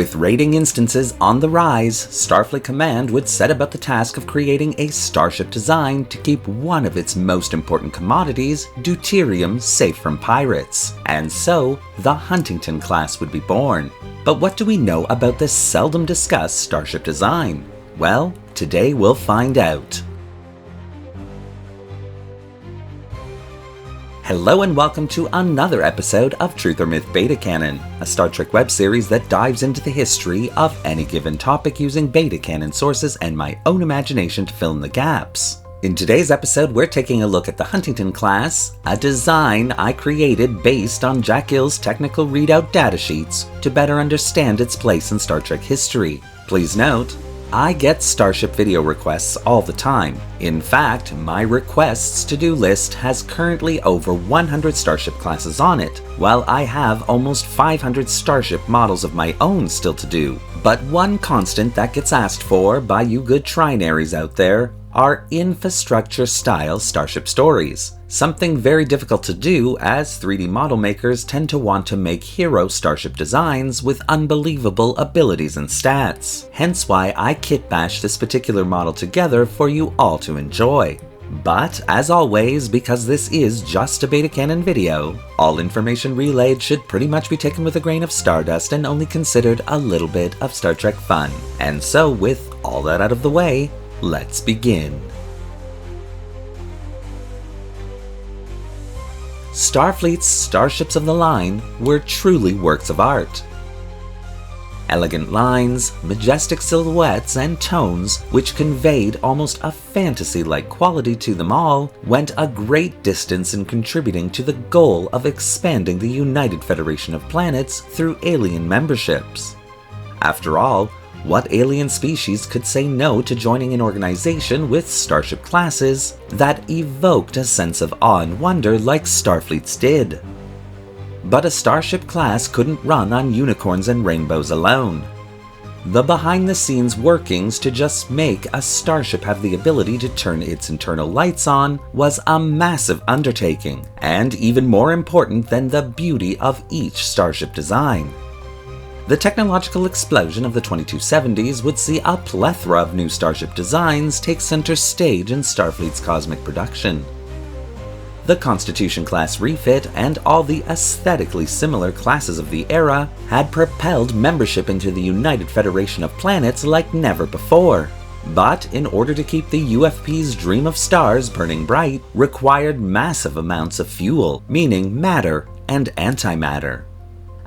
With raiding instances on the rise, Starfleet Command would set about the task of creating a starship design to keep one of its most important commodities, deuterium, safe from pirates. And so, the Huntington Class would be born. But what do we know about this seldom discussed starship design? Well, today we'll find out. Hello and welcome to another episode of Truth or Myth Beta Canon, a Star Trek web series that dives into the history of any given topic using beta canon sources and my own imagination to fill in the gaps. In today's episode, we're taking a look at the Huntington Class, a design I created based on Jackill's technical readout datasheets to better understand its place in Star Trek history. Please note, I get Starship video requests all the time. In fact, my requests to-do list has currently over 100 Starship classes on it, while I have almost 500 Starship models of my own still to do. But one constant that gets asked for by you good trinaries out there are infrastructure-style Starship stories. Something very difficult to do as 3D model makers tend to want to make hero Starship designs with unbelievable abilities and stats. Hence why I kit bash this particular model together for you all to enjoy. But, as always, because this is just a beta canon video, all information relayed should pretty much be taken with a grain of stardust and only considered a little bit of Star Trek fun. And so, with all that out of the way, let's begin. Starfleet's starships of the line were truly works of art. Elegant lines, majestic silhouettes, and tones, which conveyed almost a fantasy-like quality to them all, went a great distance in contributing to the goal of expanding the United Federation of Planets through alien memberships. After all, what alien species could say no to joining an organization with starship classes that evoked a sense of awe and wonder like Starfleet's did? But a starship class couldn't run on unicorns and rainbows alone. The behind-the-scenes workings to just make a starship have the ability to turn its internal lights on was a massive undertaking, and even more important than the beauty of each starship design. The technological explosion of the 2270s would see a plethora of new starship designs take center stage in Starfleet's cosmic production. The Constitution-class refit and all the aesthetically similar classes of the era had propelled membership into the United Federation of Planets like never before. But in order to keep the UFP's dream of stars burning bright, required massive amounts of fuel, meaning matter and antimatter.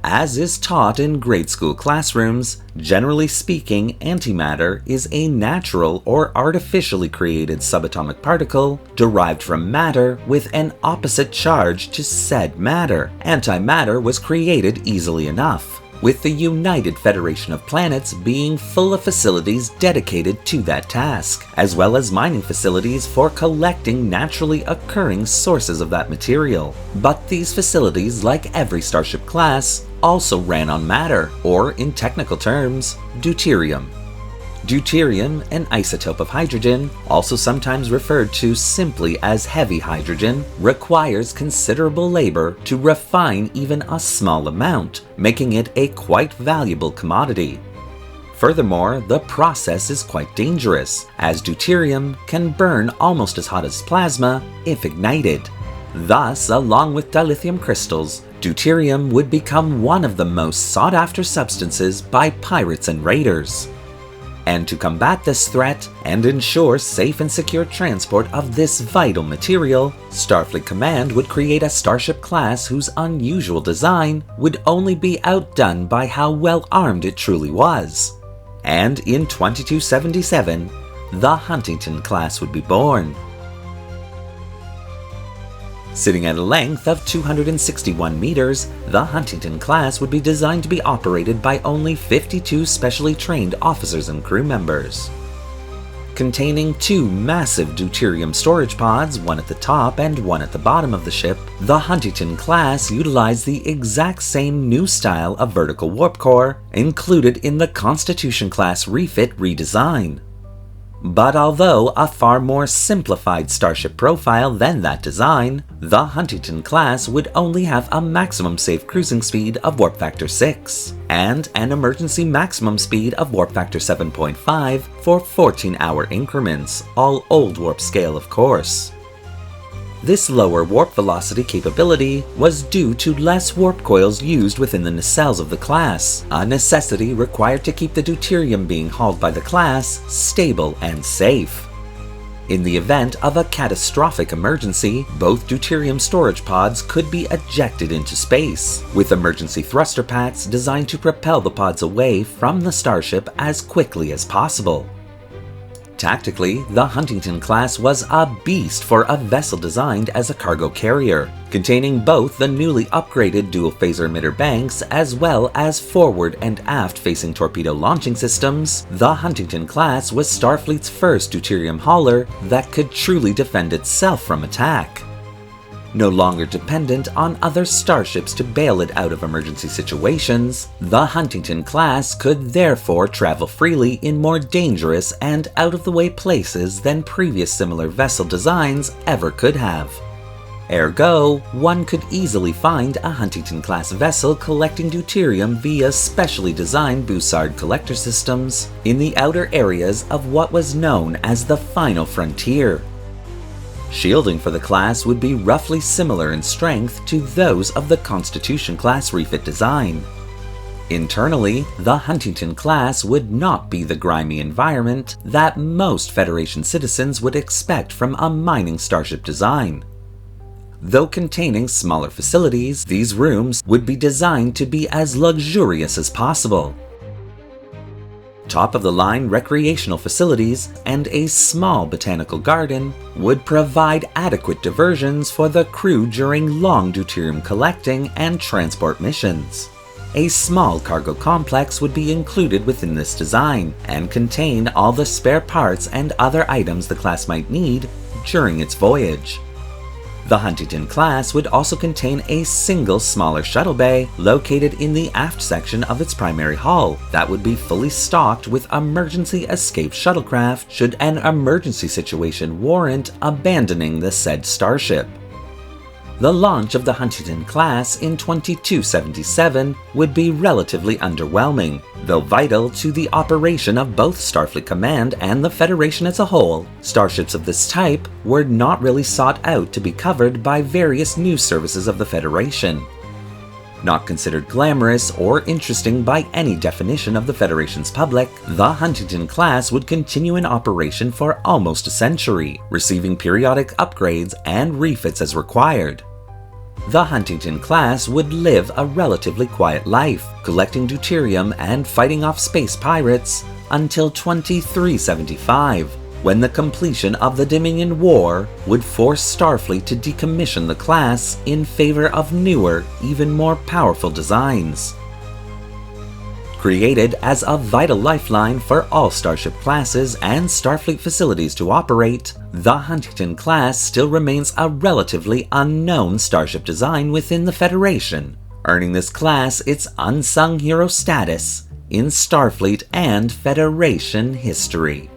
As is taught in grade school classrooms, generally speaking, antimatter is a natural or artificially created subatomic particle derived from matter with an opposite charge to said matter. Antimatter was created easily enough, with the United Federation of Planets being full of facilities dedicated to that task, as well as mining facilities for collecting naturally occurring sources of that material. But these facilities, like every starship class, also ran on matter, or in technical terms, deuterium. Deuterium, an isotope of hydrogen, also sometimes referred to simply as heavy hydrogen, requires considerable labor to refine even a small amount, making it a quite valuable commodity. Furthermore, the process is quite dangerous, as deuterium can burn almost as hot as plasma if ignited. Thus, along with dilithium crystals, deuterium would become one of the most sought-after substances by pirates and raiders. And to combat this threat and ensure safe and secure transport of this vital material, Starfleet Command would create a starship class whose unusual design would only be outdone by how well armed it truly was. And in 2277, the Huntington Class would be born. Sitting at a length of 261 meters, the Huntington Class would be designed to be operated by only 52 specially trained officers and crew members. Containing two massive deuterium storage pods, one at the top and one at the bottom of the ship, the Huntington Class utilized the exact same new style of vertical warp core included in the Constitution-class refit redesign. But although a far more simplified starship profile than that design, the Huntington Class would only have a maximum safe cruising speed of warp factor 6, and an emergency maximum speed of warp factor 7.5 for 14-hour increments, all old warp scale of course. This lower warp velocity capability was due to less warp coils used within the nacelles of the class, a necessity required to keep the deuterium being hauled by the class stable and safe. In the event of a catastrophic emergency, both deuterium storage pods could be ejected into space, with emergency thruster packs designed to propel the pods away from the starship as quickly as possible. Tactically, the Huntington Class was a beast for a vessel designed as a cargo carrier, containing both the newly upgraded dual phaser emitter banks as well as forward and aft facing torpedo launching systems. The Huntington Class was Starfleet's first deuterium hauler that could truly defend itself from attack. No longer dependent on other starships to bail it out of emergency situations, the Huntington Class could therefore travel freely in more dangerous and out-of-the-way places than previous similar vessel designs ever could have. Ergo, one could easily find a Huntington Class vessel collecting deuterium via specially designed Bussard collector systems in the outer areas of what was known as the Final Frontier. Shielding for the class would be roughly similar in strength to those of the Constitution class refit design. Internally, the Huntington Class would not be the grimy environment that most Federation citizens would expect from a mining starship design. Though containing smaller facilities, these rooms would be designed to be as luxurious as possible. Top-of-the-line recreational facilities and a small botanical garden would provide adequate diversions for the crew during long deuterium collecting and transport missions. A small cargo complex would be included within this design and contain all the spare parts and other items the class might need during its voyage. The Huntington Class would also contain a single smaller shuttle bay located in the aft section of its primary hull that would be fully stocked with emergency escape shuttlecraft should an emergency situation warrant abandoning the said starship. The launch of the Huntington Class in 2277 would be relatively underwhelming, though vital to the operation of both Starfleet Command and the Federation as a whole. Starships of this type were not really sought out to be covered by various news services of the Federation. Not considered glamorous or interesting by any definition of the Federation's public, the Huntington Class would continue in operation for almost a century, receiving periodic upgrades and refits as required. The Huntington Class would live a relatively quiet life, collecting deuterium and fighting off space pirates until 2375, when the completion of the Dominion War would force Starfleet to decommission the class in favor of newer, even more powerful designs. Created as a vital lifeline for all starship classes and Starfleet facilities to operate, the Huntington Class still remains a relatively unknown starship design within the Federation, earning this class its unsung hero status in Starfleet and Federation history.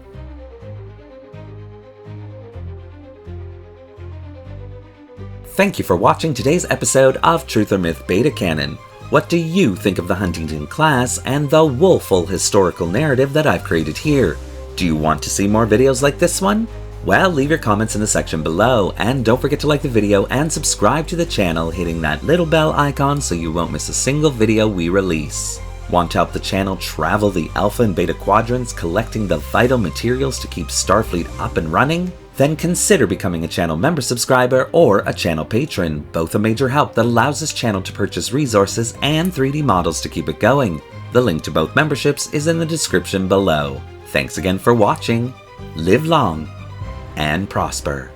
Thank you for watching today's episode of Truth or Myth Beta Canon. What do you think of the Huntington Class and the woeful historical narrative that I've created here? Do you want to see more videos like this one? Well, leave your comments in the section below, and don't forget to like the video and subscribe to the channel, hitting that little bell icon so you won't miss a single video we release. Want to help the channel travel the Alpha and Beta quadrants, collecting the vital materials to keep Starfleet up and running? Then consider becoming a channel member subscriber or a channel patron, both a major help that allows this channel to purchase resources and 3D models to keep it going. The link to both memberships is in the description below. Thanks again for watching, live long, and prosper.